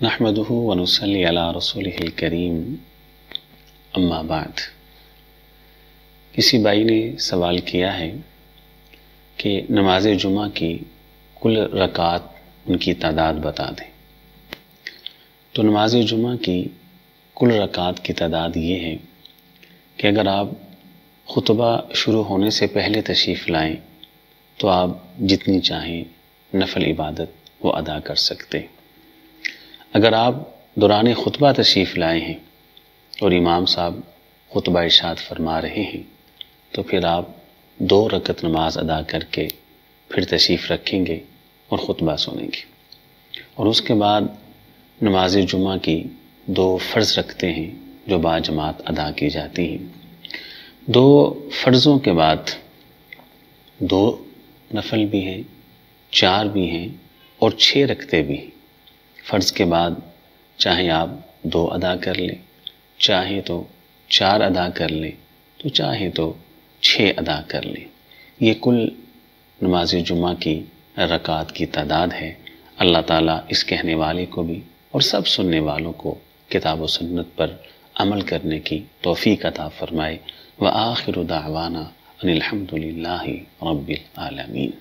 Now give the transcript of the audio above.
نحمدہ ونصلی علی رسولہ الکریم اما بعد۔ کسی بھائی نے سوال کیا ہے کہ نماز جمعہ کی کل رکعات ان کی تعداد بتا دیں۔ تو نماز جمعہ کی کل رکعات کی تعداد یہ ہے کہ اگر آپ خطبہ شروع ہونے سے پہلے تشریف لائیں تو آپ جتنی چاہیں نفل عبادت وہ ادا کر سکتے۔ اگر آپ دوران خطبہ تشریف لائے ہیں اور امام صاحب خطبہ ارشاد فرما رہے ہیں تو پھر آپ 2 رکعت نماز ادا کر کے پھر تشریف رکھیں گے اور خطبہ سنیں گے، اور اس کے بعد نماز جمعہ کی 2 فرض رکھتے ہیں جو باجماعت ادا کی جاتی ہیں۔ 2 فرضوں کے بعد 2 نفل بھی ہیں، 4 بھی ہیں اور 6 رکھتے بھی ہیں۔ فرض کے بعد چاہے آپ 2 ادا کر لیں، چاہے تو 4 ادا کر لیں، تو چاہے تو 6 ادا کر لیں۔ یہ کل نماز جمعہ کی رکعات کی تعداد ہے۔ اللہ تعالیٰ اس کہنے والے کو بھی اور سب سننے والوں کو کتاب و سنت پر عمل کرنے کی توفیق عطا فرمائے۔ وآخر دعوانا ان الحمد للہ رب العالمین۔